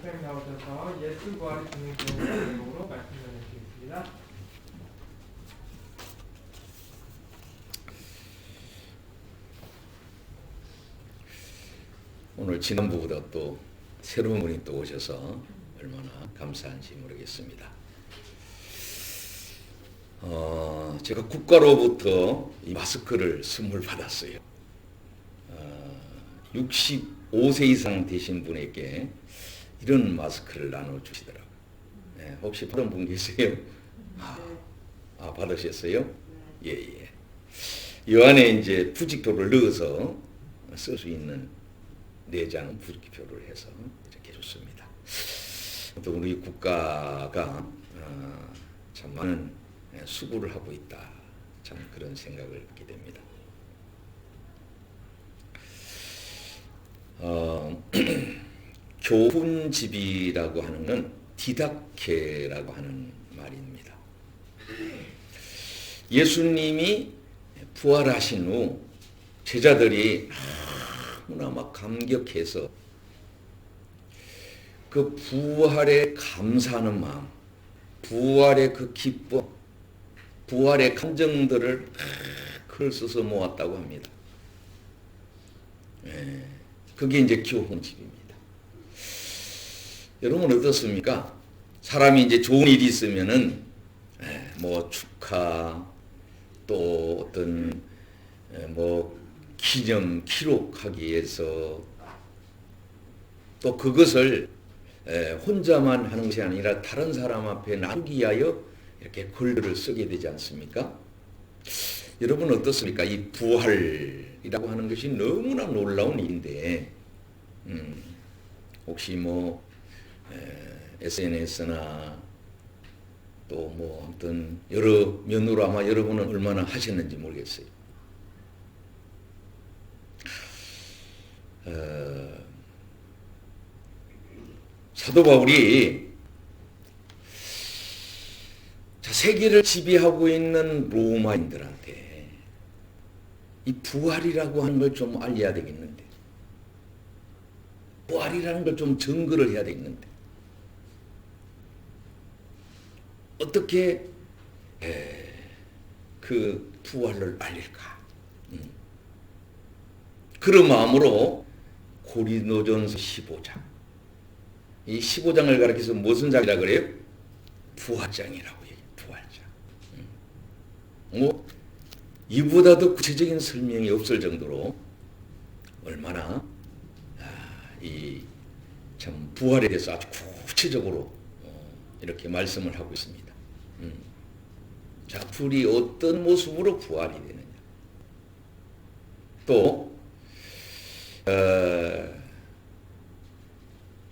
선생님 나오셔서 예수 부활이 주는 내용으로 말씀 전해주시겠습니다. 오늘 지난주보다 또 새로운 분이 또 오셔서 얼마나 감사한지 모르겠습니다. 제가 국가로부터 이 마스크를 선물 받았어요. 65세 이상 되신 분에게 이런 마스크를 나눠주시더라고요. 네, 혹시 받은 분 계세요? 받으셨어요? 예. 이 안에 이제 부직표를 넣어서 쓸 수 있는 4장 부직표를 해서 이렇게 줬습니다. 또 우리 국가가 참 많은 수고를 하고 있다. 참 그런 생각을 갖게 됩니다. 교훈집이라고 하는 건 디다케라고 하는 말입니다. 예수님이 부활하신 후 제자들이 너무나 막 감격해서 그 부활에 감사하는 마음, 부활의 그 기쁨, 부활의 감정들을 글 써서 모았다고 합니다. 그게 이제 교훈집입니다. 여러분 어떻습니까? 사람이 이제 좋은 일이 있으면은 뭐 축하 또 어떤 뭐 기념 기록하기 위해서 또 그것을 혼자만 하는 것이 아니라 다른 사람 앞에 나누기 위하여 이렇게 글들을 쓰게 되지 않습니까? 여러분 어떻습니까? 이 부활이라고 하는 것이 너무나 놀라운 일인데 혹시 뭐 SNS나 또 뭐 아무튼 여러 면으로 아마 여러분은 얼마나 하셨는지 모르겠어요. 사도 바울이 세계를 지배하고 있는 로마인들한테 이 부활이라고 하는 걸 좀 알려야 되겠는데, 부활이라는 걸 좀 증거를 해야 되겠는데, 어떻게 그 부활을 알릴까? 그런 마음으로 고린도전서 15장, 이 15장을 가리켜서 무슨 장이라 그래요? 부활장이라고 얘기해요. 부활장. 뭐 이보다 더 구체적인 설명이 없을 정도로 얼마나 이 참 부활에 대해서 아주 구체적으로 이렇게 말씀을 하고 있습니다. 자, 불이 어떤 모습으로 부활이 되느냐? 또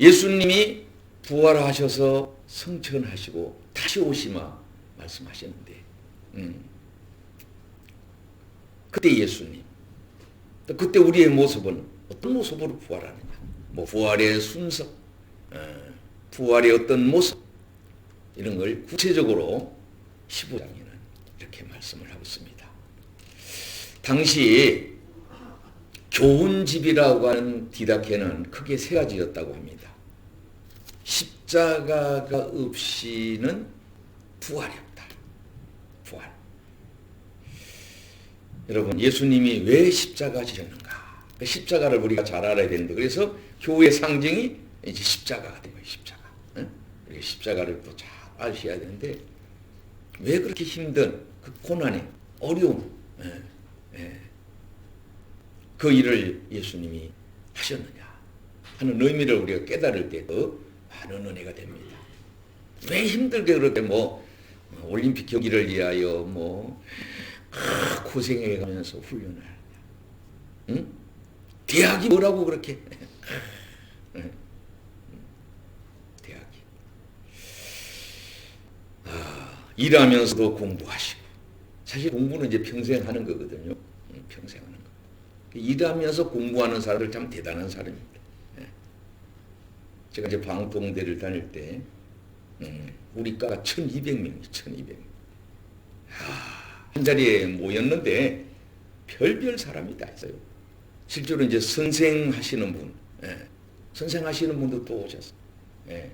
예수님이 부활하셔서 성천하시고 다시 오시마 말씀하셨는데 그때 예수님, 그때 우리의 모습은 어떤 모습으로 부활하느냐? 뭐 부활의 순서, 부활의 어떤 모습, 이런 걸 구체적으로 15장에는 이렇게 말씀을 하고 있습니다. 당시 교훈집이라고 하는 디다케는 크게 3가지였다고 합니다. 십자가가 없이는 부활이 없다. 부활. 여러분, 예수님이 왜 십자가 지셨는가? 그 십자가를 우리가 잘 알아야 되는데, 그래서 교회의 상징이 이제 십자가가 된 거예요. 십자가. 우리가 십자가를 또 잘 아셔야 되는데, 왜 그렇게 힘든 그 고난의 어려움, 그 일을 예수님이 하셨느냐 하는 의미를 우리가 깨달을 때 더 많은 은혜가 됩니다. 왜 힘들게 그렇게 뭐 올림픽 경기를 위하여 뭐 고생해 가면서 훈련을 하느냐? 응? 대학이 뭐라고 그렇게? 대학이 일하면서도 공부하시고, 사실 공부는 이제 평생 하는 거거든요. 평생 하는 거. 일하면서 공부하는 사람들 참 대단한 사람입니다. 제가 이제 방통대를 다닐 때 우리 과가 1200명이 1200명. 한 자리에 모였는데 별별 사람이 다 있어요. 실제로 이제 선생하시는 분, 선생하시는 분도 또 오셨어요. 예,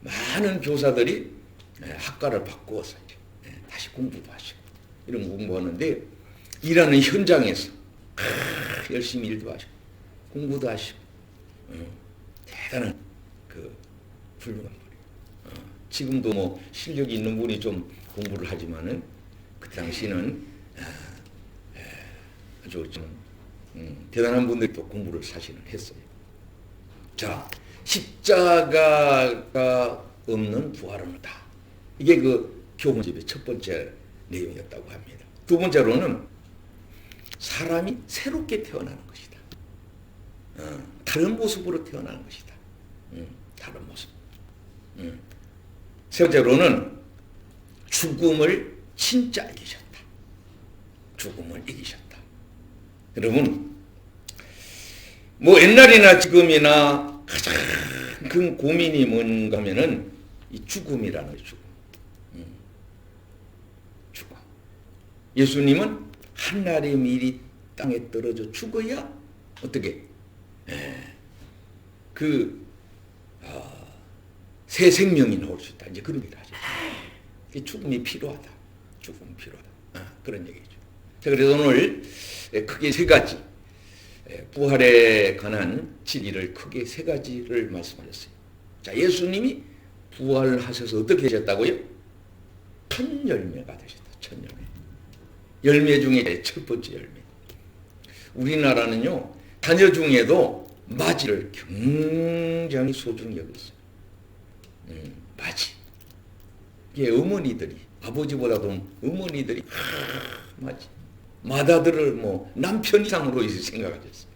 많은 교사들이 학과를 바꾸어서 다시 공부도 하시고 이런 공부하는데 일하는 현장에서 열심히 일도 하시고 공부도 하시고 대단한 그 훌륭한 분이에요. 지금도 뭐 실력이 있는 분이 좀 공부를 하지만은 그 당시는 아주 좀 대단한 분들이 또 공부를 사실은 했어요. 자, 십자가가 없는 부활은 없다. 이게 그 교훈집의 첫 번째 내용이었다고 합니다. 두 번째로는 사람이 새롭게 태어나는 것이다. 다른 모습으로 태어나는 것이다. 다른 모습. 세 번째로는 죽음을 진짜 이기셨다. 죽음을 이기셨다. 여러분, 뭐 옛날이나 지금이나 가장 큰 고민이 뭔가 하면은 이 죽음이라는 거예요. 죽음. 예수님은 한 날의 밀이 땅에 떨어져 죽어야 어떻게 새 생명이 나올 수 있다. 이제 그런 얘기를 하죠. 죽음이 필요하다. 죽음이 필요하다. 그런 얘기죠. 자, 그래서 오늘 크게 세 가지 부활에 관한 진리를 크게 세 가지를 말씀하셨어요. 자, 예수님이 부활하셔서 어떻게 되셨다고요? 첫 열매가 되셨다. 첫 열매. 열매 중에 첫 번째 열매. 우리나라는요, 자녀 중에도 맞이를 굉장히 소중히 여겼어요. 맞이. 이게 어머니들이, 아버지보다도 어머니들이, 맞이. 맏아들을 뭐 남편 이상으로 생각하셨어요.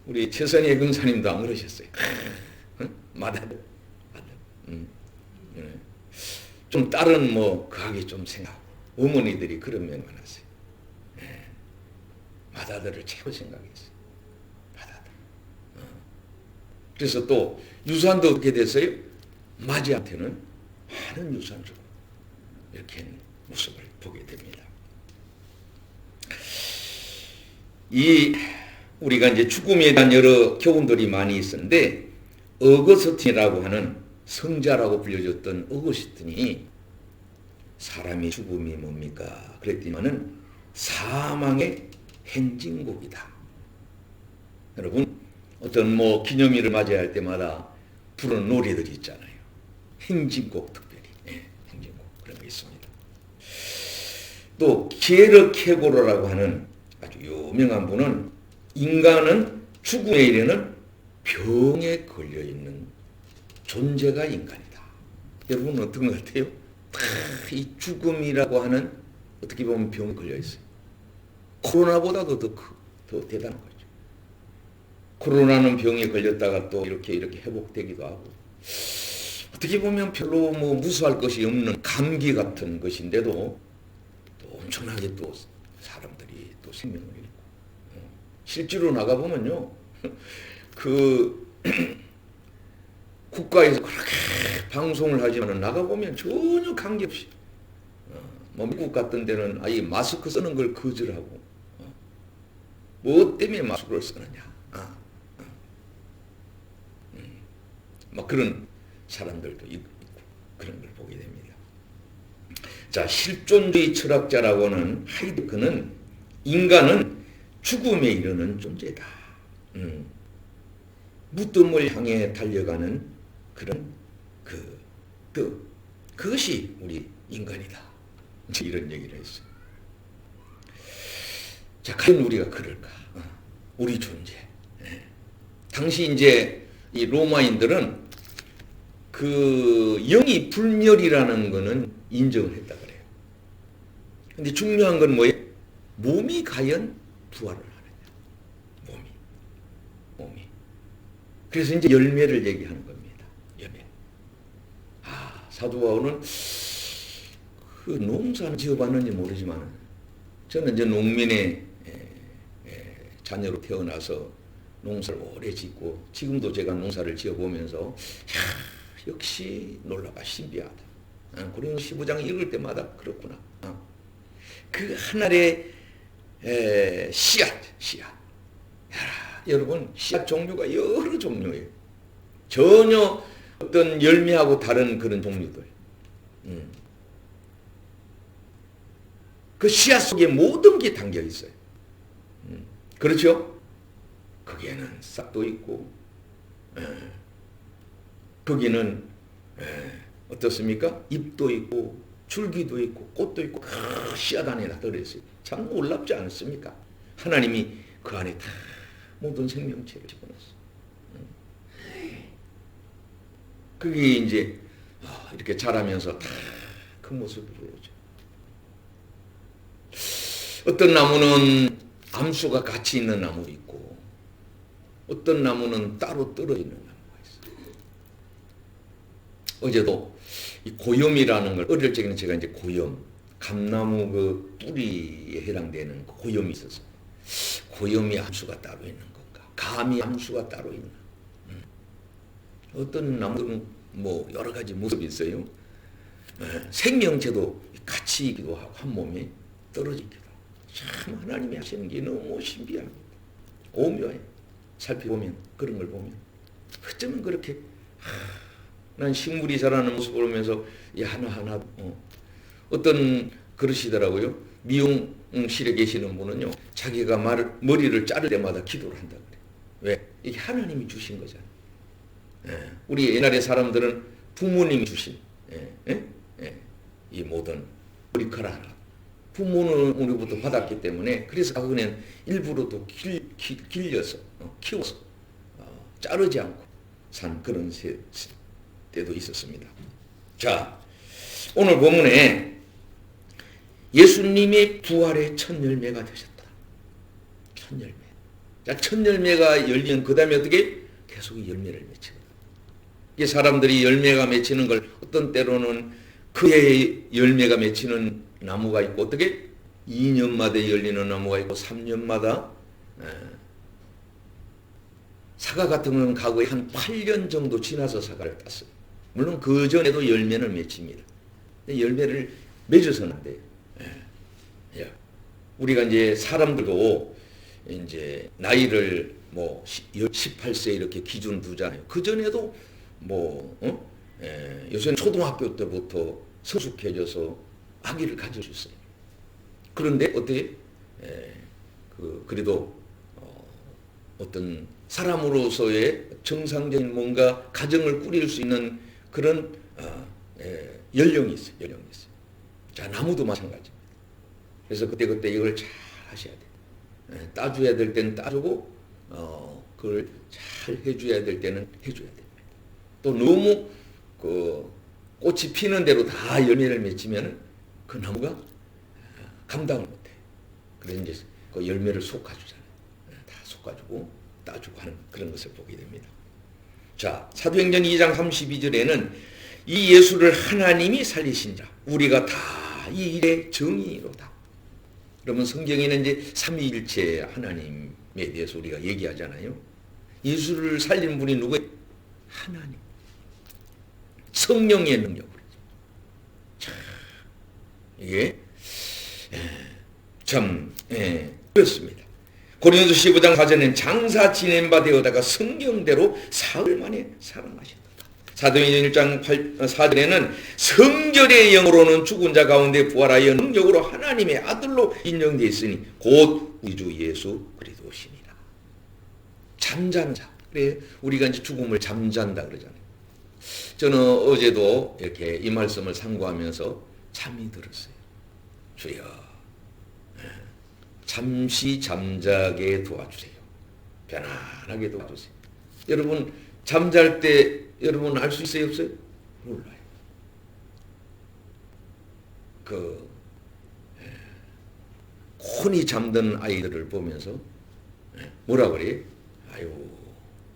우리 최선희 근사님도 안 그러셨어요. 맏아들. 좀 딸은 뭐 그하게 좀 생각하고 어머니들이 그런 면 많았어요. 맏아들을 최고 생각했어요. 맏아들. 그래서 또 유산도 어떻게 됐어요? 맞이한테는 많은 유산을 주고 이렇게 모습을 보게 됩니다. 우리가 이제 죽음에 대한 여러 교훈들이 많이 있었는데, 어거스틴이라고 하는 성자라고 불려졌던 어거스틴이 사람의 죽음이 뭡니까? 그랬더니만은 사망의 행진곡이다. 여러분, 어떤 뭐 기념일을 맞이할 때마다 부르는 노래들이 있잖아요. 행진곡 특별히. 행진곡. 그런 게 있습니다. 또, 게르케고르라고 하는 아주 유명한 분은 인간은 죽음에 이르는 병에 걸려있는 존재가 인간이다. 여러분 어떤 것 같아요? 이 죽음이라고 하는 어떻게 보면 병에 걸려있어요. 코로나보다도 더 대단한 거죠. 코로나는 병에 걸렸다가 또 이렇게 회복되기도 하고, 어떻게 보면 별로 뭐 무수할 것이 없는 감기 같은 것인데도 또 엄청나게 또 사람들이 또 생명을 잃고, 실제로 나가보면요, 국가에서 그렇게 방송을 하지만 나가보면 전혀 관계없이, 뭐 미국 같은 데는 아예 마스크 쓰는 걸 거절하고, 뭐 때문에 마스크를 쓰느냐, 막 그런 사람들도 있고, 그런 걸 보게 됩니다. 자, 실존주의 철학자라고 하는 하이데크는 인간은 죽음에 이르는 존재다. 무덤을 향해 달려가는 그런 그것이 우리 인간이다. 이런 얘기를 했어요. 자, 과연 우리가 그럴까? 우리 존재. 당시 이제 이 로마인들은 그 영이 불멸이라는 거는 인정을 했다 그래요. 근데 중요한 건 뭐예요? 몸이 과연 부활을 하느냐. 몸이. 그래서 이제 열매를 얘기하는 겁니다. 열매. 사도 바울은 그 농사는 지어봤는지 모르지만, 저는 이제 농민의 자녀로 태어나서 농사를 오래 짓고, 지금도 제가 농사를 지어보면서 역시 놀라가 신비하다. 그런 15장 읽을 때마다 그렇구나. 그 하나의 씨앗. 여러분, 씨앗 종류가 여러 종류예요. 전혀 어떤 열매하고 다른 그런 종류들. 그 씨앗 속에 모든 게 담겨 있어요. 그렇죠? 거기에는 싹도 있고, 거기는 어떻습니까? 잎도 있고, 줄기도 있고, 꽃도 있고, 그 씨앗 안에 다 들어있어요. 참 놀랍지 않습니까? 하나님이 그 안에 다 모든 생명체를 집어넣었어요. 그게 이제 이렇게 자라면서 다 그 모습을 보여줘요. 어떤 나무는 암수가 같이 있는 나무도 있고, 어떤 나무는 따로 떨어져 있는 나무가 있어요. 어제도 이 고염이라는 걸, 어릴 적에는 제가 이제 고염, 감나무 그 뿌리에 해당되는 고염이 있어서, 고염이 암수가 따로 있는 건가, 감이 암수가 따로 있나. 어떤 나무는 뭐 여러 가지 모습이 있어요. 생명체도 같이 있기도 하고 한 몸에 떨어지기도 하고. 참 하나님이 하시는 게 너무 신비합니다. 오묘해. 살펴보면, 그런 걸 보면 어쩌면 그렇게 난 식물이 자라는 모습을 보면서 하나하나 어떤 그러시더라고요. 미용실에 계시는 분은요, 자기가 머리를 자를 때마다 기도를 한다 그래. 왜? 이게 하나님이 주신 거잖아요. 우리 옛날에 사람들은 부모님이 주신 이 모든 머리카락 부모는 우리부터 받았기 때문에, 그래서 과거에는 일부러 또 길려서 키워서 자르지 않고 산 그런 때도 있었습니다. 자, 오늘 본문에 예수님이 부활의 첫 열매가 되셨다. 첫 열매. 자, 첫 열매가 열리면 그 다음에 어떻게? 계속 열매를 맺히거든. 이게 사람들이 열매가 맺히는 걸 어떤 때로는 그해 열매가 맺히는 나무가 있고, 어떻게? 2년마다 열리는 나무가 있고, 3년마다 사과 같은 경우는 과거에 한 8년 정도 지나서 사과를 땄어요. 물론 그 전에도 열매는 맺힙니다. 열매를 맺어서는 안 돼요. 우리가 이제 사람들도 이제 나이를 뭐 18세 이렇게 기준 두잖아요. 그 전에도 요새는 초등학교 때부터 성숙해져서 아기를 가질 수 있어요. 그런데 어떻게? 그래도 어떤 사람으로서의 정상적인 뭔가 가정을 꾸릴 수 있는 그런 연령이 있어요. 연령이 있어요. 자, 나무도 마찬가지입니다. 그래서 그때 이걸 잘 하셔야 돼요. 따줘야 될 때는 따주고, 그걸 잘 해줘야 될 때는 해줘야 됩니다. 또 너무 그 꽃이 피는 대로 다 열매를 맺히면 그 나무가 감당을 못해요. 그래서 이제 그 열매를 솎아주잖아요. 다 솎아주고 따주고 하는 그런 것을 보게 됩니다. 자, 사도행전 2장 32절에는 이 예수를 하나님이 살리신 자, 우리가 다 이 일의 정의로다. 그러면 성경에는 이제 삼위일체 하나님에 대해서 우리가 얘기하잖아요. 예수를 살린 분이 누구예요? 하나님. 성령의 능력으로. 자, 이게 참 그렇습니다. 고린도서 15장 4절에는 장사 지낸 바 되어다가 성경대로 사흘 만에 살아나셨다. 사도행전 1장 4절에는 성결의 영으로는 죽은 자 가운데 부활하여 능력으로 하나님의 아들로 인정되어 있으니 곧 우리 주 예수 그리스도시니라. 잠자는 자. 그래 우리가 이제 죽음을 잠잔다 그러잖아요. 저는 어제도 이렇게 이 말씀을 상고하면서 잠이 들었어요. 주여, 잠시 잠자게 도와주세요. 편안하게 도와주세요. 여러분 잠잘 때 여러분 알 수 있어요, 없어요? 몰라요. 곤히 잠든 아이들을 보면서 뭐라 그래? 아유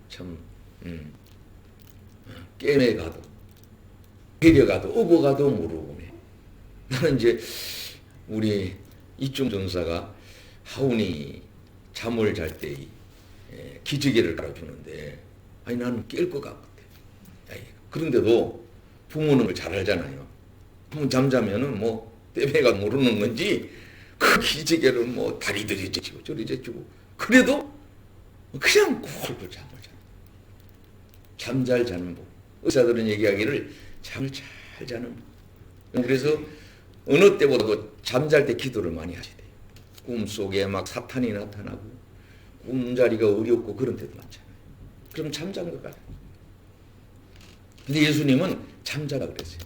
참 깨매가도 데려가도 업어가도 모르고네. 나는 이제 우리 이중 전사가 하운이 잠을 잘 때 기저귀를 갈아주는데 아니 나는 깰 것 같거든. 그런데도 부모는 그걸 잘 알잖아요. 한번 잠자면은 뭐 때매가 모르는 건지 그 기저귀를 뭐 다리들이 젖히고 저리 젖히고 그래도 그냥 꼴꼴 잠을 자. 잠잘 자는 복. 의사들은 얘기하기를 잠을 잘 자는 복. 그래서 어느 때보다도 잠잘 때 기도를 많이 하시대요. 꿈속에 막 사탄이 나타나고 꿈자리가 어렵고 그런 때도 많잖아요. 그럼 잠잔 것 같아요. 근데 예수님은 잠자라 그랬어요.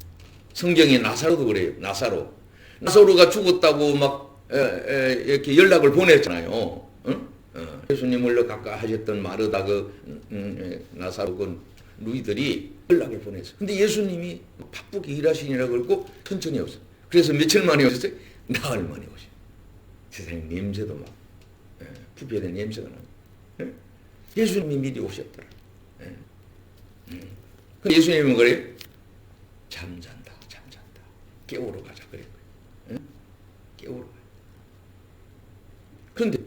성경에 나사로도 그래요. 나사로가 죽었다고 막 이렇게 연락을 보냈잖아요. 응? 예수님을 가까이 하셨던 마르다 나사로 누이들이 연락을 보냈어요. 근데 예수님이 바쁘게 일하시느라 그러고 천천히 오셨어요. 그래서 며칠 만에 오셨어요? 나흘 만에 오셨어요. 세상에 냄새도 막 부패된 냄새가 나요. 예수님이 미리 오셨더라. 근데 예수님은 그래요? 잠잔다. 깨우러 가자 그랬고요. 깨우러 가자. 그런데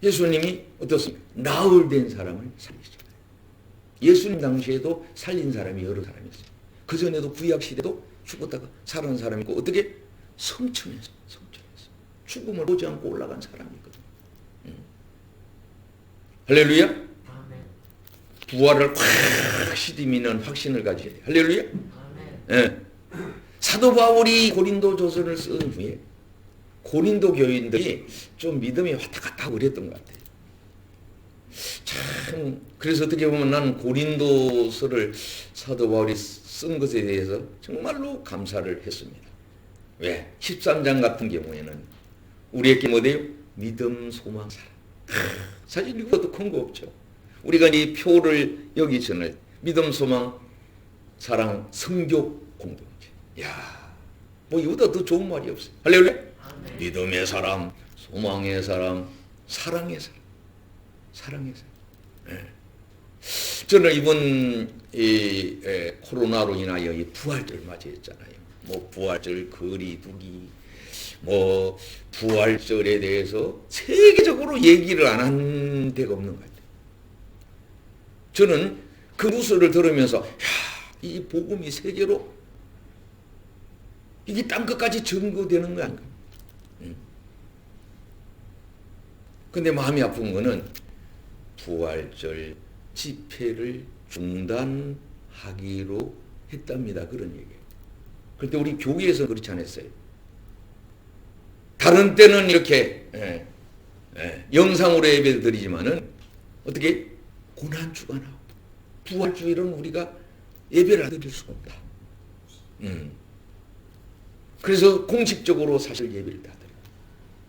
예수님이 어떻습니까? 나흘 된 사람을 살리시잖아요. 예수님 당시에도 살린 사람이 여러 사람이었어요. 그 전에도 구약 시대도 죽었다가 살아난 사람이 있고 어떻게? 성천에서 죽음을 보지 않고 올라간 사람이 있거든요. 할렐루야. 부활을 확실히 믿는 확신을 가져야 돼요. 할렐루야. 네. 사도 바울이 고린도 조서를 쓴 후에 고린도 교인들이 좀 믿음이 왔다 갔다 하고 그랬던 것 같아요. 참 그래서 어떻게 보면 나는 고린도서를 사도 바울이 쓴 것에 대해서 정말로 감사를 했습니다. 왜? 13장 같은 경우에는 우리에게 뭐돼요? 믿음, 소망, 사랑. 사실 이거보다 큰 거 없죠. 우리가 이 표를 여기 전에 믿음, 소망, 사랑, 성교 공동체. 야, 뭐 이거보다 더 좋은 말이 없어요. 할렐루야. 믿음의 사람, 소망의 사람, 사랑의 사람, 사랑의 사람. 네. 저는 이번 코로나로 인하여 이 부활절 맞이했잖아요. 뭐 부활절 거리두기, 뭐 부활절에 대해서 세계적으로 얘기를 안 한 데가 없는 것 같아요. 저는 그 뉴스를 들으면서 이 복음이 세계로 이게 땅끝까지 전거되는 거 아닌가. 근데 마음이 아픈 거는 부활절 집회를 중단하기로 했답니다. 그런 얘기예요. 그런데 우리 교회에서 그렇지 않았어요. 다른 때는 이렇게 영상으로 예배를 드리지만은 어떻게 고난주가 나오고 부활주일은 우리가 예배를 드릴 수가 없다. 그래서 공식적으로 사실 예배를 다 드려요.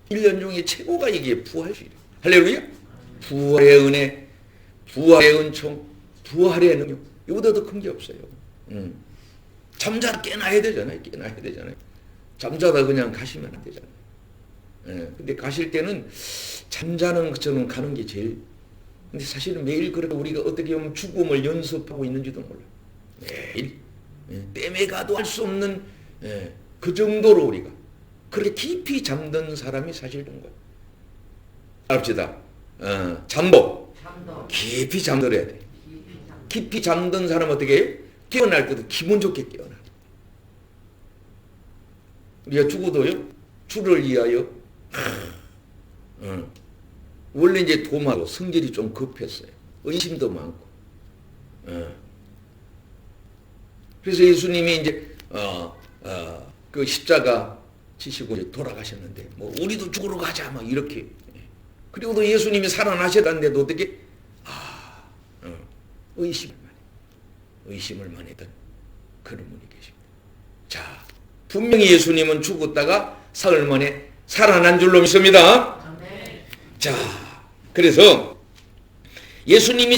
1년 중에 최고가 이게 부활주일이에요. 할렐루야. 부활의 은혜, 부활의 은총, 부활의 능력, 이보다 더 큰 게 없어요. 잠자다 깨나야 되잖아요. 잠자다 그냥 가시면 안 되잖아요. 근데 가실 때는 잠자는 것처럼 가는 게 제일. 근데 사실은 매일 그렇게 우리가 어떻게 보면 죽음을 연습하고 있는지도 몰라요. 매일 땜에 가도 할 수 없는 그 정도로 우리가 그렇게 깊이 잠든 사람이 사실 된 거예요. 합시다. 잠복. 깊이 잠들어야 돼. 깊이 잠든 사람 어떻게 해요? 깨어날 때도 기분 좋게 깨어나. 우리가 죽어도요, 주를 위하여. 원래 이제 도마도 성질이 좀 급했어요. 의심도 많고. 그래서 예수님이 이제 그 십자가 지시고 이제 돌아가셨는데, 뭐 우리도 죽으러 가자 막 이렇게. 그리고 또 예수님이 살아나셨다는데도 어떻게 의심을 많이 했던 그런 분이 계십니다. 자, 분명히 예수님은 죽었다가 사흘 만에 살아난 줄로 믿습니다. 자, 그래서 예수님이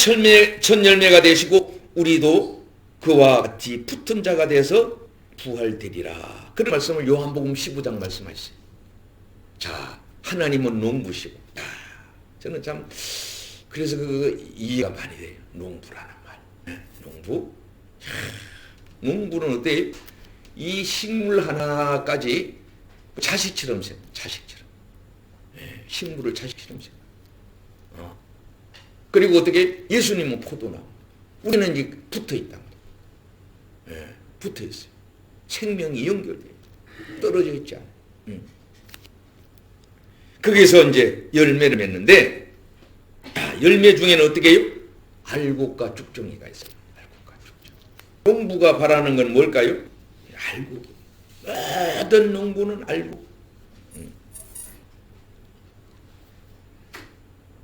첫 열매가 되시고 우리도 그와 같이 붙은 자가 돼서 부활되리라. 그런 말씀을 요한복음 15장 말씀하셨어요. 자, 하나님은 농부시고. 저는 참 그래서 그 이해가 많이 돼요. 농부라는 말. 농부. 농부는 어때요? 이 식물 하나까지 자식처럼 생각. 자식처럼. 식물을 자식처럼 생각. 그리고 어떻게 예수님은 포도나무. 우리는 이제 붙어 있단 말이에요. 붙어 있어요. 생명이 연결돼요. 떨어져 있지 않아요. 거기서 이제 열매를 맺는데, 열매 중에는 어떻게 해요? 알곡과 쭉정이가 있어요. 알곡과 농부가 바라는 건 뭘까요? 알고. 모든 농부는 알고.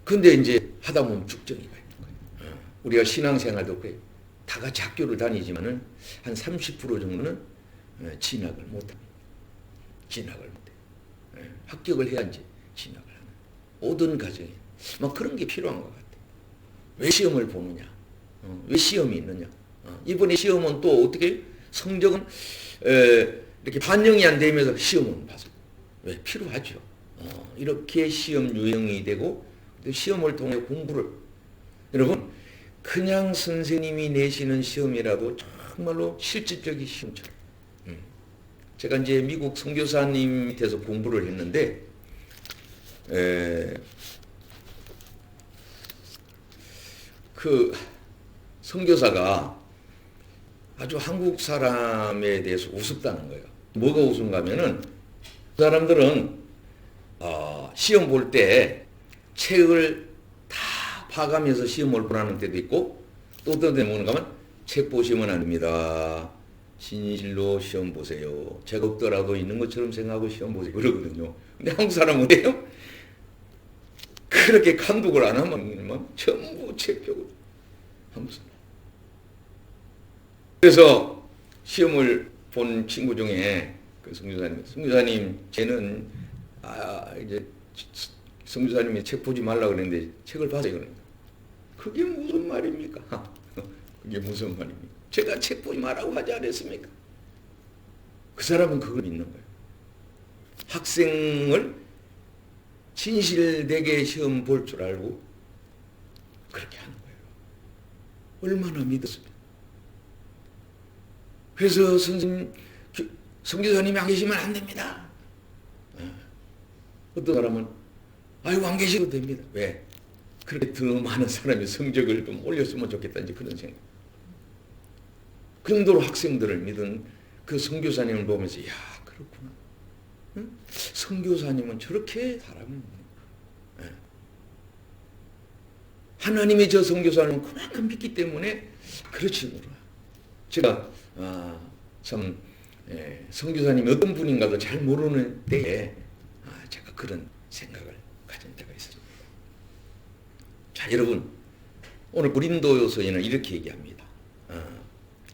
근데 이제 하다 보면 축적이가 있는 거예요. 우리가 신앙생활도 그래요. 다 같이 학교를 다니지만은 한 30% 정도는 진학을 못합니다. 진학을 못해요. 합격을 해야지 진학을 하는. 모든 가정에 막 그런 게 필요한 것 같아요. 왜 시험을 보느냐? 왜 시험이 있느냐? 이번에 시험은 또 어떻게 성적은 이렇게 반영이 안 되면서 시험은 봐서 왜 필요하죠? 이렇게 시험 유형이 되고 시험을 통해 공부를 여러분 그냥 선생님이 내시는 시험이라도 정말로 실질적인 시험처럼 제가 이제 미국 선교사님 밑에서 공부를 했는데 그 선교사가 아주 한국 사람에 대해서 우습다는 거예요. 뭐가 우스운가 하면은 그 사람들은 시험 볼 때 책을 다 봐가면서 시험을 보라는 때도 있고 또 어떤 데 뭐는가 하면 책 보시면 안 됩니다. 진실로 시험 보세요. 책 없더라도 있는 것처럼 생각하고 시험 보세요. 그러거든요. 근데 한국 사람은 어때요? 그렇게 감독을 안 하면 막 전부 책 펴고 한국 사람. 그래서 시험을 본 친구 중에 그 성교사님 쟤는 이제 성교사님이 책 보지 말라 그랬는데 책을 봐서 그러니까 그게 무슨 말입니까? 그게 무슨 말입니까? 제가 책 보지 말라고 하지 않았습니까? 그 사람은 그걸 믿는 거예요. 학생을 진실되게 시험 볼 줄 알고 그렇게 하는 거예요. 얼마나 믿었습니까? 그래서 선교사님이 안 계시면 안 됩니다. 어떤 사람은 아이고 안 계셔도 됩니다. 왜? 그렇게 더 많은 사람이 성적을 좀 올렸으면 좋겠다 이제 그런 생각. 그 정도로 학생들을 믿은 그 선교사님을 보면서 야 그렇구나. 응? 선교사님은 저렇게 사람을 믿는 거야. 하나님의 저 선교사님은 그만큼 믿기 때문에 그렇지 몰라. 제가 참 선교사님이 어떤 분인가도 잘 모르는 때에 제가 그런 생각을 가진 때가 있습니다. 자 여러분 오늘 고린도서에는 이렇게 얘기합니다.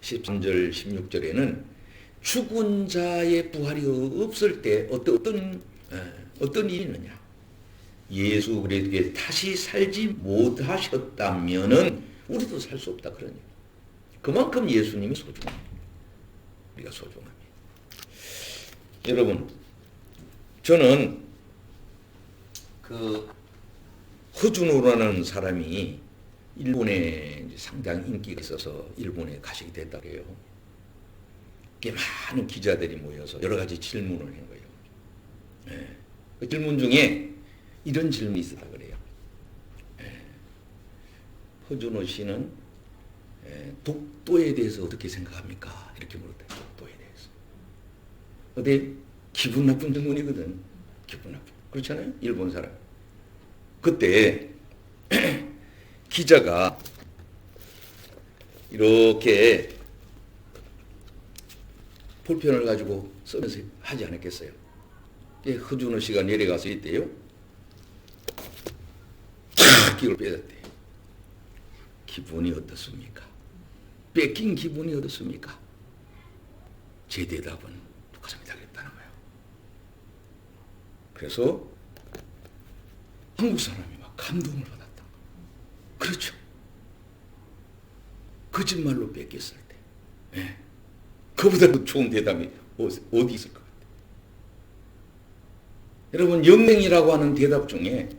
13절 16절에는 죽은 자의 부활이 없을 때 어떤 일이 있느냐. 예수 그리스도께 다시 살지 못하셨다면은 우리도 살 수 없다 그러니 그만큼 예수님이 소중합니다. 우리가 소중합니다. 여러분 저는 그 허준호라는 사람이 일본에 상당히 인기가 있어서 일본에 가시게 됐다고 해요. 꽤 많은 기자들이 모여서 여러 가지 질문을 한 거예요. 그 질문 중에 이런 질문이 있었다 그래요. 허준호 씨는 독도에 대해서 어떻게 생각합니까? 이렇게 물었대요. 독도에 대해서. 어디 기분 나쁜 질문이거든. 기분 나쁜. 그렇잖아요? 일본 사람. 그때 기자가 이렇게 볼펜을 가지고 쓰면서 하지 않았겠어요? 허준호 씨가 내려가서 있대요. 기를 빼졌대요. 기분이 어떻습니까? 뺏긴 기분이 어떻습니까? 제 대답은 똑같습니다. 그랬다는 거예요. 그래서 한국 사람이 막 감동을 받았다. 그렇죠. 거짓말로 뺏겼을 때. 그보다 더 좋은 대답이 어디 있을 것 같아요. 여러분 영맹이라고 하는 대답 중에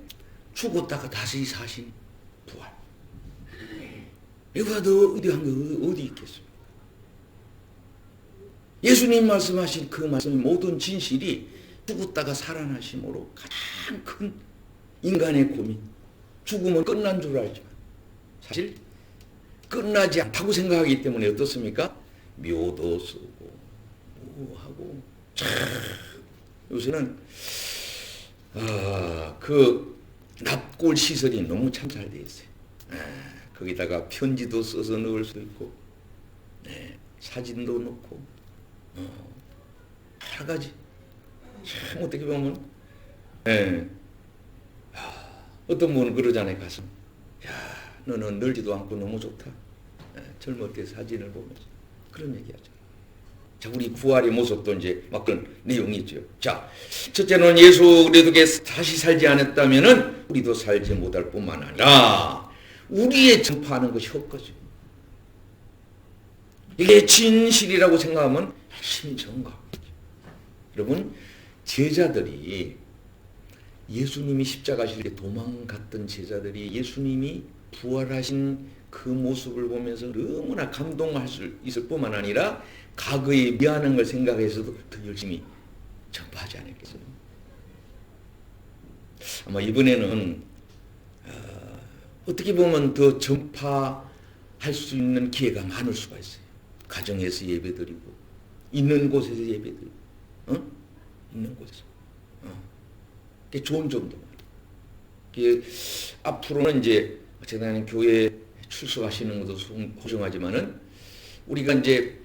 죽었다가 다시 사신 부활. 이보다 더 어디한 거 어디 있겠습니까? 예수님 말씀하신 그 말씀의 모든 진실이 죽었다가 살아나심으로 가장 큰 인간의 고민. 죽음은 끝난 줄 알지만 사실 끝나지 않다고 생각하기 때문에 어떻습니까? 묘도 쓰고 뭐하고 요새는 그 납골 시설이 너무 참 잘 돼 있어요. 거기다가 편지도 써서 넣을 수 있고 사진도 넣고 여러 가지 참 어떻게 보면 어떤 분은 그러잖아요. 가서 너는 널지도 않고 너무 좋다. 젊을 때 사진을 보면서 그런 얘기하죠. 자, 우리 부활의 모습도 이제 막 그런 내용이 있죠. 자, 첫째는 예수 그리스도께 다시 살지 않았다면은 우리도 살지 못할 뿐만 아니라 우리의 전파하는 것이 헛거죠. 이게 진실이라고 생각하면 열심히 전가하죠. 여러분, 제자들이 예수님이 십자가실 때 도망갔던 제자들이 예수님이 부활하신 그 모습을 보면서 너무나 감동할 수 있을 뿐만 아니라 과거에 미안한 걸 생각해서도 더 열심히 전파하지 않았겠어요. 아마 이번에는 어떻게 보면 더 전파할 수 있는 기회가 많을 수가 있어요. 가정에서 예배드리고 있는 곳에서 예배드리고 있는 곳에서 그게 좋은 점도 많아요. 앞으로는 이제 제가 교회 출석하시는 것도 소중하지만은 우리가 이제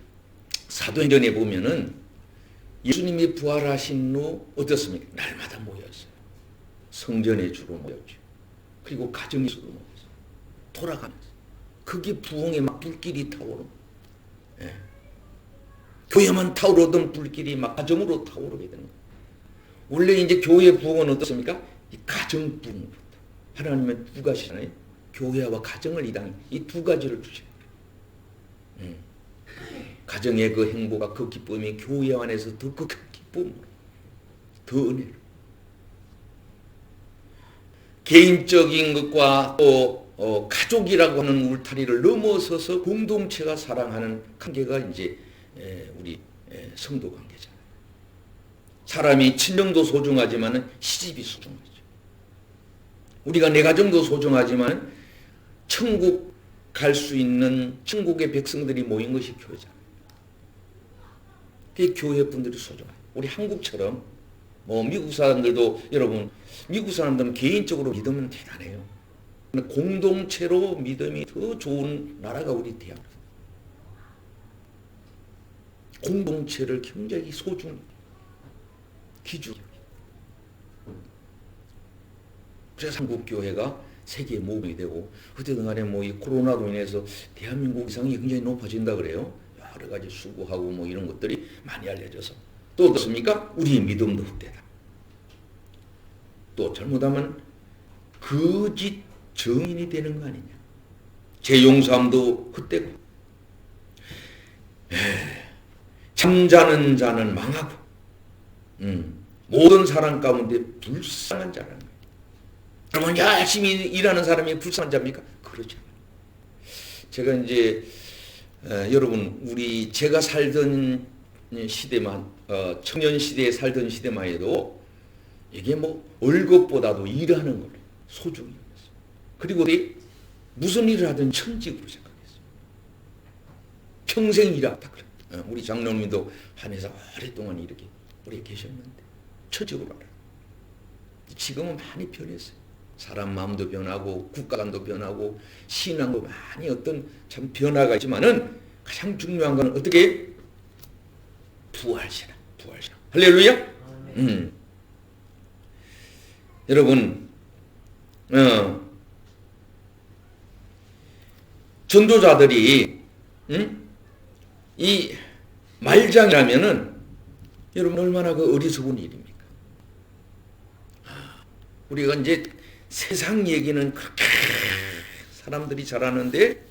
사도행전에 보면은 예수님이 부활하신 후 어떻습니까? 날마다 모였어요. 성전에 주로 모였죠. 그리고 가정에서도 모였어요. 돌아가면서. 그게 부흥의 막 불길이 타오르는. 교회만 타오르던 불길이 막 가정으로 타오르게 되는 거예요. 원래 이제 교회 부흥은 어떻습니까? 이 가정 부흥부터. 하나님은 두 가지잖아요. 교회와 가정을 이 두 가지를 주셔요. 가정의 그 행복과 그 기쁨이 교회 안에서 더 그 기쁨으로, 더 은혜로. 개인적인 것과 또 가족이라고 하는 울타리를 넘어서서 공동체가 사랑하는 관계가 이제 우리 성도 관계잖아요. 사람이 친정도 소중하지만 시집이 소중하죠. 우리가 내 가정도 소중하지만 천국 갈 수 있는 천국의 백성들이 모인 것이 교회잖아요. 그게 교회 분들이 소중해요. 우리 한국처럼 미국 사람들도 여러분 미국 사람들은 개인적으로 믿으면 대단해요. 공동체로 믿음이 더 좋은 나라가 우리 대한민국. 공동체를 굉장히 소중히 기준이에요. 그래서 한국 교회가 세계의 모범이 되고 어쨌든 간에 이 코로나로 인해서 대한민국 위상이 굉장히 높아진다 그래요. 여러 가지 수고하고 이런 것들이 많이 알려져서 또 어떻습니까? 우리의 믿음도 헛되다. 또 잘못하면 거짓 증인이 되는 거 아니냐. 제 용서함도 헛되고 잠자는 자는 망하고 모든 사람 가운데 불쌍한 자라는 거예요. 그러면 열심히 일하는 사람이 불쌍한 자입니까? 그렇죠. 제가 이제 여러분 제가 살던 시대만 청년 시대에 살던 시대만 해도 이게 월급보다도 일하는 걸 소중히 여겼어요. 그리고 무슨 일을 하든 천직으로 생각했어요. 평생 일하다 그래. 우리 장로님도 한 회사 오랫동안 이렇게 오래 계셨는데 천직으로 알아요. 지금은 많이 변했어요. 사람 마음도 변하고 국가관도 변하고 신앙도 많이 어떤 참 변화가 있지만은 가장 중요한 건 어떻게 부활신앙. 할렐루야. 여러분 전도자들이 이 말장이라면은 여러분 얼마나 그 어리석은 일입니까? 우리가 이제 세상 얘기는 그렇게 사람들이 잘하는데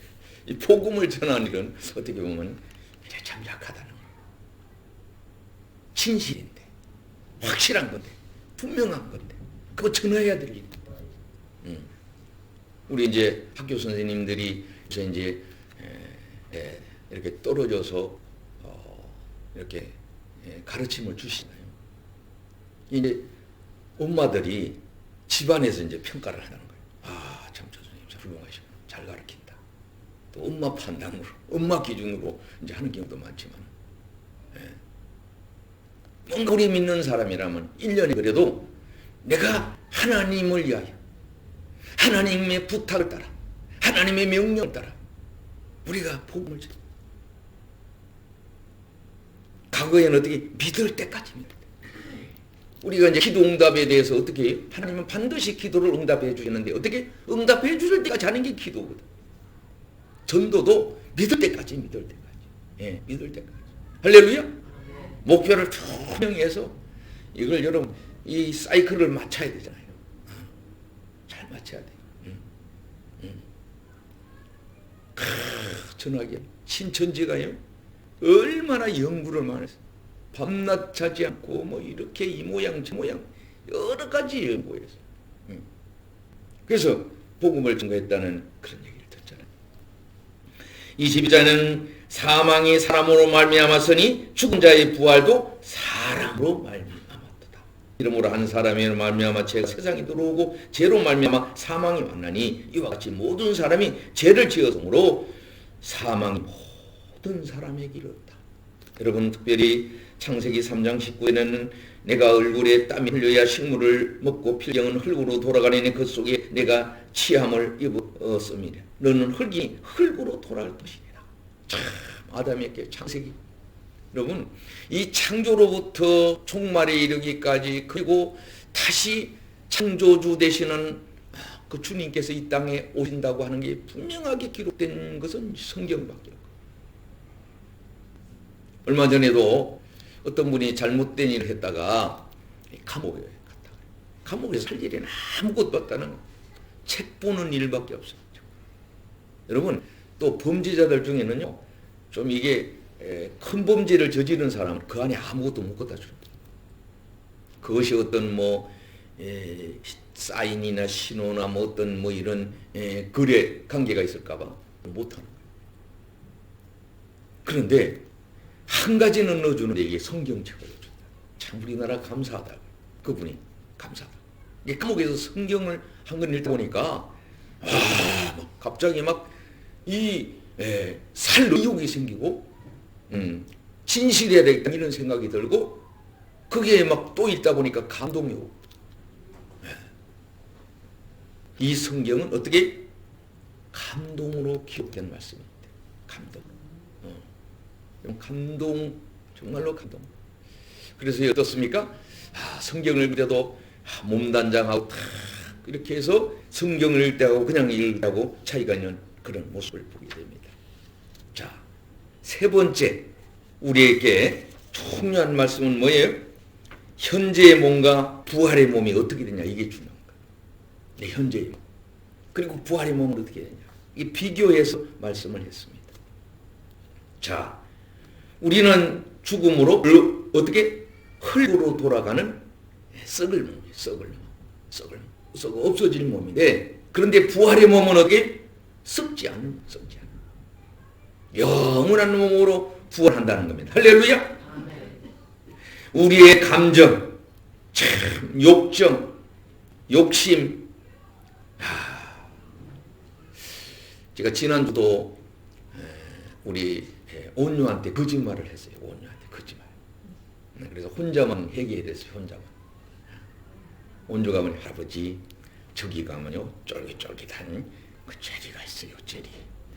이 복음을 전하는 일은 어떻게 보면 참 약하다는 거예요. 진실인데 확실한 건데 분명한 건데 그거 전해야 될 일인데 우리 이제 학교 선생님들이 이제 이렇게 떨어져서 이렇게 가르침을 주시나요? 이제 엄마들이 집안에서 이제 평가를 하는 거예요. 참 저 선생님 참 훌륭하시고 잘 가르친다. 또 엄마 판단으로, 엄마 기준으로 이제 하는 경우도 많지만, 뭔가 우리 믿는 사람이라면 1년에 그래도 내가 하나님을 위하여, 하나님의 부탁을 따라, 하나님의 명령을 따라 우리가 복음을 전해. 과거에는 어떻게 믿을 때까지 믿을 때. 우리가 이제 기도 응답에 대해서 어떻게 해요? 하나님은 반드시 기도를 응답해 주시는데 어떻게 응답해 주실 때까지 하는 게 기도거든. 전도도 믿을 때까지 믿을 때까지. 예, 믿을 때까지. 할렐루야. 목표를 투명해서 이걸 여러분 이 사이클을 맞춰야 되잖아요. 잘 맞춰야 돼요. 전하게 신천지가요 얼마나 연구를 많이 했어요. 밤낮 자지 않고 뭐 이렇게 이 모양 저 모양 여러 가지 연구했어요. 그래서 복음을 증거했다는 그런 얘기를 듣잖아요. 22절에는 사망이 사람으로 말미암았으니 죽은 자의 부활도 사람으로 말미암았도다. 이름으로 한 사람이 말미암아 죄가 세상에 들어오고 죄로 말미암아 사망이 왔나니 이와 같이 모든 사람이 죄를 지었으므로 사망이 모든 사람에게 이르렀다. 여러분 특별히 창세기 3장 19에는 내가 얼굴에 땀이 흘려야 식물을 먹고 필경은 흙으로 돌아가니 그 속에 내가 취함을 입었음이라. 너는 흙이 흙으로 돌아갈 것이니라. 참 아담에게 창세기. 여러분 이 창조로부터 종말에 이르기까지 그리고 다시 창조주 되시는 그 주님께서 이 땅에 오신다고 하는 게 분명하게 기록된 것은 성경밖에 없고 얼마 전에도 어떤 분이 잘못된 일을 했다가 감옥에 갔다. 감옥에서 살 일이 아무것도 없다는 책 보는 일밖에 없어요. 여러분 또 범죄자들 중에는요 좀 이게 큰 범죄를 저지른 사람은 그 안에 아무것도 못 갖다 줍니다. 그것이 어떤 뭐 사인이나 신호나 뭐 어떤 뭐 이런 거래 관계가 있을까봐 못하는 거예요. 그런데 한 가지는 넣어주는데 이게 성경책을 넣어준다. 참 우리나라 감사하다. 그분이 감사하다. 이게 감옥에서 성경을 한 권 읽다 보니까 막 갑자기 막 이 살 의욕이 생기고 진실해야 되겠다 이런 생각이 들고 그게 막 또 읽다 보니까 감동이 오고 이 성경은 어떻게 감동으로 기록된 말씀입니다. 감동. 감동, 정말로 감동. 그래서 어떻습니까? 성경을 읽어도 몸단장하고 탁 이렇게 해서 성경을 읽다고 그냥 읽다고 차이가 있는 그런 모습을 보게 됩니다. 자, 세 번째 우리에게 중요한 말씀은 뭐예요? 현재의 몸과 부활의 몸이 어떻게 되냐 이게 중요한 거예요. 네, 현재의 몸. 그리고 부활의 몸은 어떻게 되냐 이 비교해서 말씀을 했습니다. 자, 우리는 죽음으로 어떻게 흙으로 돌아가는 썩을 몸이에요. 썩을 없어질 몸인데 그런데 부활의 몸은 어떻게 썩지 않는 영원한 몸으로 부활한다는 겁니다. 할렐루야. 우리의 감정, 참 욕정, 욕심. 제가 지난주도 우리 온유한테 거짓말을 했어요. 온유한테 거짓말. 그래서 혼자만 회개했어요. 혼자만. 온유 가면 할아버지 저기 가면요 쫄깃쫄깃한 그 제리가 있어요. 제리.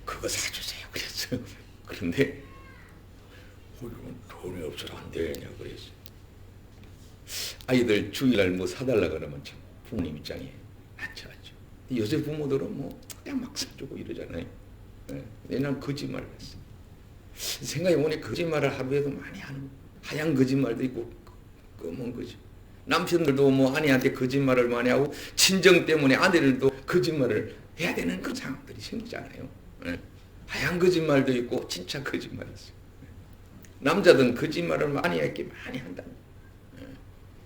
그거 사주세요. 그랬어요. 그런데 돈이 없어서 안 되냐 그랬어요. 아이들 주일날 뭐 사달라 그러면 참 부모님 입장에 맞죠. 요새 부모들은 뭐 그냥 막 사주고 이러잖아요. 난 거짓말을 했어요. 생각해보니 거짓말을 하루에도 많이 하는 하얀 거짓말도 있고 검은 거짓. 남편들도 뭐 아내한테 거짓말을 많이 하고 친정 때문에 아내들도 거짓말을 해야 되는 그런 상황들이 생기잖아요. 하얀 거짓말도 있고 진짜 거짓말이 있어요. 남자들은 거짓말을 많이 했기 많이 한다는 거예요.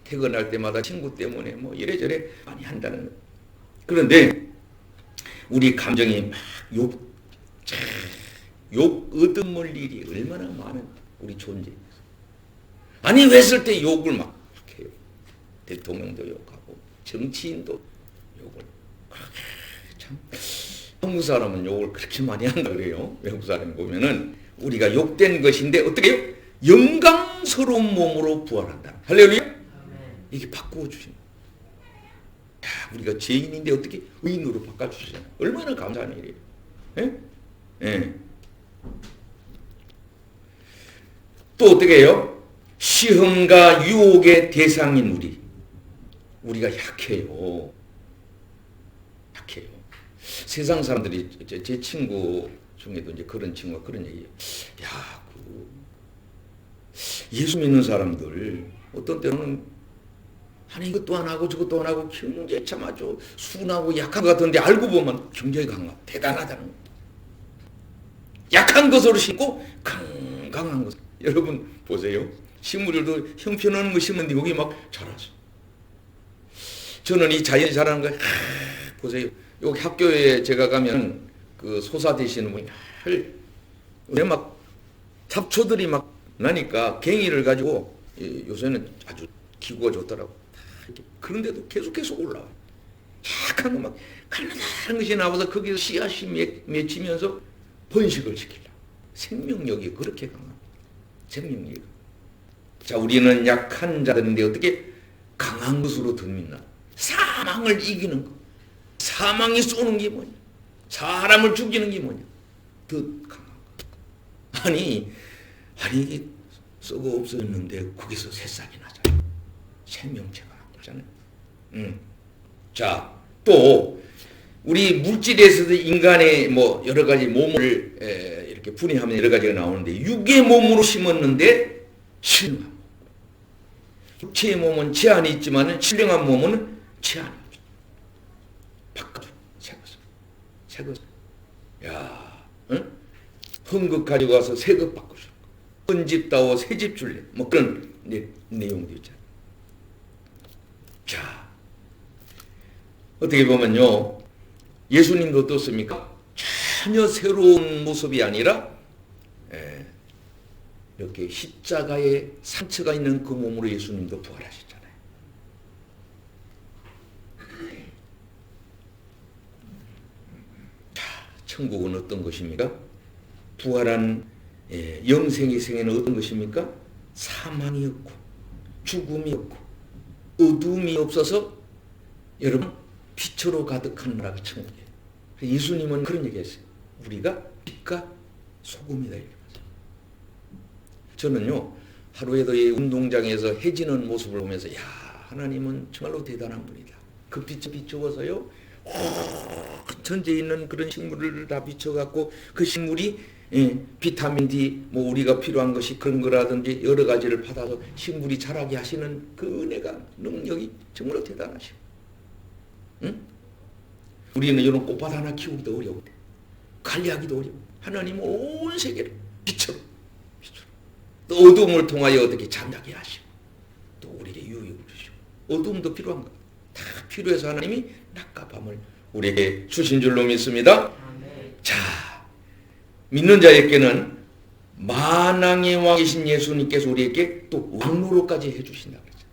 퇴근할 때마다 친구 때문에 뭐 이래저래 많이 한다는 거예요. 그런데 우리 감정이 막 욕 얻어먹을 일이 얼마나 많은 우리 존재에서. 아니 왜 쓸 때 욕을 막 해요. 대통령도 욕하고 정치인도 욕을 참 한국 사람은 욕을 그렇게 많이 한다 그래요. 외국 사람 보면은 우리가 욕된 것인데 어떻게 해요? 영광스러운 몸으로 부활한다. 할렐루야. 이게 바꾸어 주시는 우리가 죄인인데 어떻게 의인으로 바꿔주시잖아요. 얼마나 감사한 일이에요. 예? 예. 또 어떻게 해요? 시험과 유혹의 대상인 우리가 약해요. 약해요. 세상 사람들이 제 친구 중에도 이제 그런 친구가 그런 얘기예요. 야, 예수 믿는 사람들 어떤 때는 아니 이것도 안 하고 저것도 안 하고 경제 참 아주 순하고 약한 것 같은데 알고 보면 경제가 강하 대단하다는 거. 약한 것으로 심고 강한 것. 여러분 보세요. 식물들도 형편은 뭐 심는데 여기 막 자라죠. 저는 이 자연이 자라는 거 보세요. 여기 학교에 제가 가면 그 소사 되시는 분이 막 잡초들이 막 나니까 갱이를 가지고 요새는 아주 기구가 좋더라고. 그런데도 계속 올라와요. 약한 거 막 갈라다른 것이 나와서 거기서 씨앗이 맺히면서 번식을 시키려. 생명력이 그렇게 강합니다. 생명력이. 자, 우리는 약한 자들인데 어떻게 강한 것으로 듭니까? 사망을 이기는 것. 사망이 쏘는 게 뭐냐? 사람을 죽이는 게 뭐냐? 더 강한 것. 아니 이게 썩어 없어졌는데 거기서 새싹이 나잖아요. 생명체가 나잖아요. 자, 또 우리 물질에서도 인간의 뭐 여러 가지 몸을 이렇게 분해하면 여러 가지가 나오는데 육의 몸으로 심었는데 신령한 몸. 육체의 몸은 제한이 있지만 신령한 몸은 제한이 없죠. 바꿔 새 것. 야, 응? 헝겊 가지고 와서 새 것 바꿔줘. 큰 집 따오 새 집 줄래. 뭐 그런 내용도 있잖아요. 자, 어떻게 보면요, 예수님도 어떻습니까? 전혀 새로운 모습이 아니라 이렇게 십자가에 상처가 있는 그 몸으로 예수님도 부활하셨잖아요. 자, 천국은 어떤 것입니까? 부활한 영생의 생애는 어떤 것입니까? 사망이 없고 죽음이 없고 어둠이 없어서 여러분 빛으로 가득한 나라가 천국이에요. 예수님은 그런 얘기했어요. 우리가 빛과 소금이다 이렇게 말해요. 저는요 하루에도 이 운동장에서 해지는 모습을 보면서 야, 하나님은 정말로 대단한 분이다. 그 빛이 비추어서요 전체에 있는 그런 식물을 다 비춰갖고 그 식물이 비타민 D 뭐 우리가 필요한 것이 그런 거라든지 여러 가지를 받아서 식물이 자라게 하시는 그 은혜가 능력이 정말로 대단하시고, 응? 우리는 이런 꽃밭 하나 키우기도 어려운데 관리하기도 어려워. 하나님은 온 세계를 빛으로 또 어둠을 통하여 어떻게 잠자게 하시고 또 우리에게 유익을 주시고 어둠도 필요한 것. 다 필요해서 하나님이 낮과 밤을 우리에게 주신 줄로 믿습니다. 자, 믿는 자에게는 만왕의 왕이신 예수님께서 우리에게 또 왕노로까지 해주신다 그랬죠.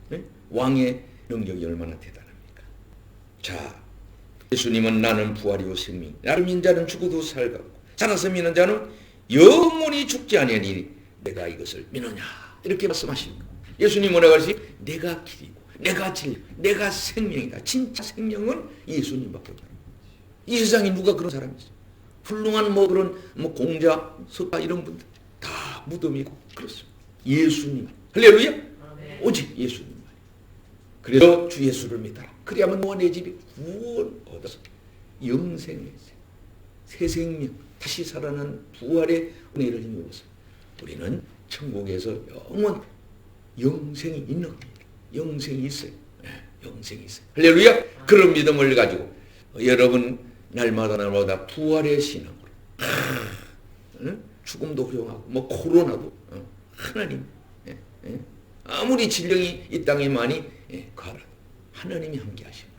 왕노로. 왕의 능력이 얼마나 대단합니까? 자, 예수님은 나는 부활이요 생명. 나를 믿는 자는 죽어도 살겠고 살아서 믿는 자는 영원히 죽지 아니하니 내가 이것을 믿느냐 이렇게 말씀하십니다. 예수님 뭐라고 하시지? 내가 길이고 내가 진리, 내가 생명이다. 진짜 생명은 예수님밖에 없다. 이 세상에 누가 그런 사람이 있어요? 훌륭한 뭐 그런 뭐 공자, 석가 이런 분들 다 무덤이고 그렇습니다. 예수님, 할렐루야. 오직 예수님만. 그래서 주 예수를 믿어라. 그래야만 너와 내 집이 구원 얻어서 영생의 새 생명, 다시 살아난 부활의 은혜를 힘입어서 우리는 천국에서 영원 영생이 있는 겁니다. 영생이 있어요. 영생이 있어요. 할렐루야. 그런 믿음을 가지고 여러분 날마다 부활의 신앙으로 죽음도 허용하고 뭐 코로나도 하나님 아무리 질병이 이 땅에 많이 가라 하나님이 함께 하시면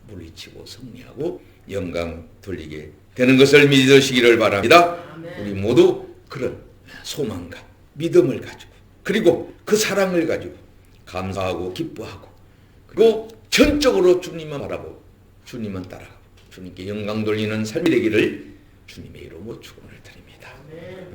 물리치고 승리하고 영광 돌리게 되는 것을 믿으시기를 바랍니다. 우리 모두 그런 소망과 믿음을 가지고 그리고 그 사랑을 가지고 감사하고 기뻐하고 그리고 전적으로 주님만 바라보고 주님만 따라가고 주님께 영광 돌리는 삶이 되기를 주님의 이름으로 축원을 드립니다.